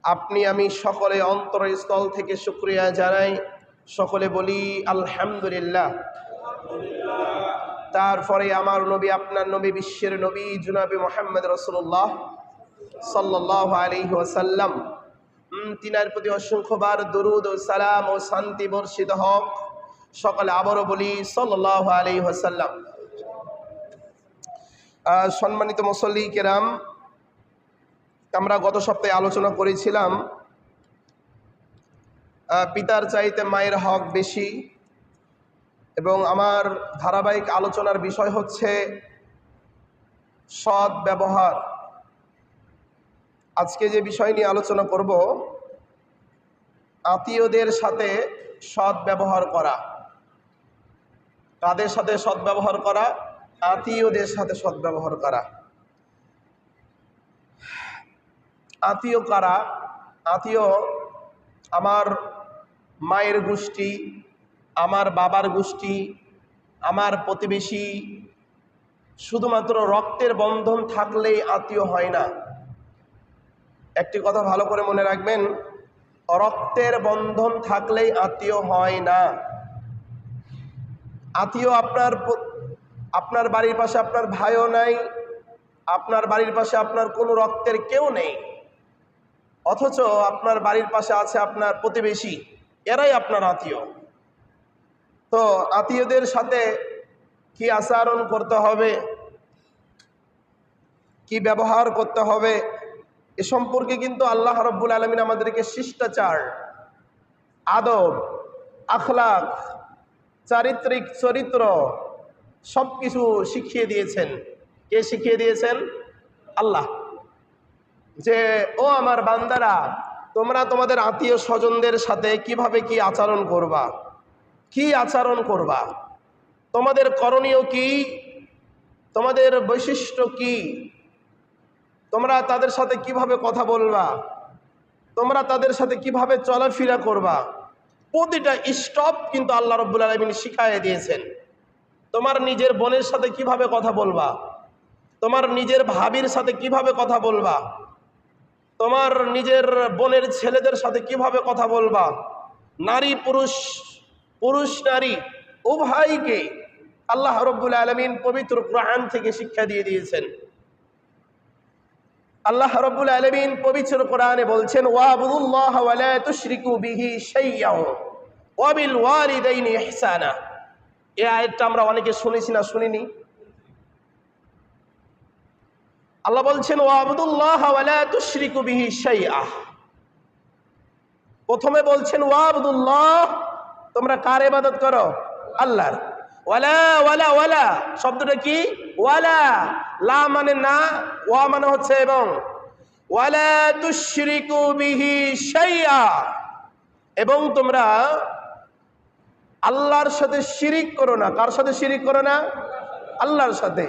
আপনি আমি সকলে অন্তরস্থল থেকে শুকরিয়া জানাই, সকলে বলি আলহামদুলিল্লাহ। তারপরে আমার নবী, আপনার নবী, বিশ্বের নবী জনাবে মুহাম্মদ রাসূলুল্লাহ সাল্লাল্লাহু আলাইহি ওয়াসাল্লাম, তিনার প্রতি অসংখ্যবার দরুদ ও সালাম ও শান্তি বর্ষিত হোক। সকলে আবারও বলি সাল্লাল্লাহু আলাইহি ওয়াসাল্লাম। সম্মানিত মুসল্লি কেরাম, আমরা গত সপ্তাহে আলোচনা করেছিলাম পিতার চাইতে মায়ের হক বেশি, এবং আমার ধারাবাহিক আলোচনার বিষয় হচ্ছে সৎ ব্যবহার। আজকে যে বিষয় নিয়ে আলোচনা করব, আত্মীয়দের সাথে সৎ ব্যবহার করা। কাদের সাথে সৎ ব্যবহার করা? আত্মীয়দের সাথে সৎ ব্যবহার করা। আত্মীয় কারা? আত্মীয় আমার মায়ের গোষ্ঠী, আমার বাবার গোষ্ঠী, আমার প্রতিবেশী। শুধুমাত্র রক্তের বন্ধন থাকলেই আত্মীয় হয় না। একটি কথা ভালো করে মনে রাখবেন, রক্তের বন্ধন থাকলেই আত্মীয় হয় না। আত্মীয় আপনার বাড়ির পাশে আপনার ভাইও নাই, আপনার বাড়ির পাশে আপনার কোনো রক্তের কেউ নেই, অথচ আপনার বাড়ির পাশে আছে আপনার প্রতিবেশী, এরাই আপনার আত্মীয়। তো আত্মীয়দের সাথে কি আচরণ করতে হবে, কি ব্যবহার করতে হবে, এ সম্পর্কে কিন্তু আল্লাহ রাব্বুল আলামিন আমাদেরকে শিষ্টাচার, আদব, আখলাক, চারিত্রিক চরিত্র সব কিছু শিখিয়ে দিয়েছেন। কে শিখিয়ে দিয়েছেন? আল্লাহ। যে ও আমার বান্দারা, তোমরা তোমাদের আত্মীয় স্বজনদের সাথে কিভাবে কি আচরণ করবা, কি আচরণ করবা, তোমাদের করণীয় কি, তোমাদের বৈশিষ্ট্য কি, তোমরা তাদের সাথে কিভাবে কথা বলবা, তোমরা তাদের সাথে কিভাবে চলাফেরা করবা, প্রতিটা স্টপ কিন্তু আল্লাহ রাব্বুল আলামিন শিখিয়ে দিয়েছেন। তোমার নিজের বোনের সাথে কিভাবে কথা বলবা, তোমার নিজের ভাবির সাথে কিভাবে কথা বলবা, তোমার নিজের বোনের ছেলেদের সাথে কিভাবে কথা বলবা, নারী পুরুষ, পুরুষ নারী উভয়কে আল্লাহ রাব্বুল আলামিন পবিত্র কোরআন থেকে শিক্ষা দিয়ে দিয়েছেন। আল্লাহ রাব্বুল আলামিন পবিত্র কোরআনে বলছেন, ওয়াবুদুল্লাহ ওয়া লা তুশরিকু বিহি শাইয়্যা ওয়া বিল ওয়ালিদাইনি ইহসানা। এই আয়াতটা আমরা অনেকে শুনেছি না শুনিনি? আল্লাহ বলছেন ওয়াবুদুল্লাহ ওয়া লা তুশরিকু বিহি শাইয়্যা। প্রথমে বলছেন ওয়াবুদুল্লাহ, তোমরা কার ইবাদত করো? আল্লাহর। ওয়ালা ওয়ালা ওয়ালা শব্দটা কি? ওয়ালা। লা মানে না, ওয়া মানে হচ্ছে এবং। ওয়ালা তুশরিকু বিহি শাইয়্যা, এবং তোমরা আল্লাহর সাথে শিরিক করো না। কার সাথে শিরিক করো না? আল্লাহর সাথে।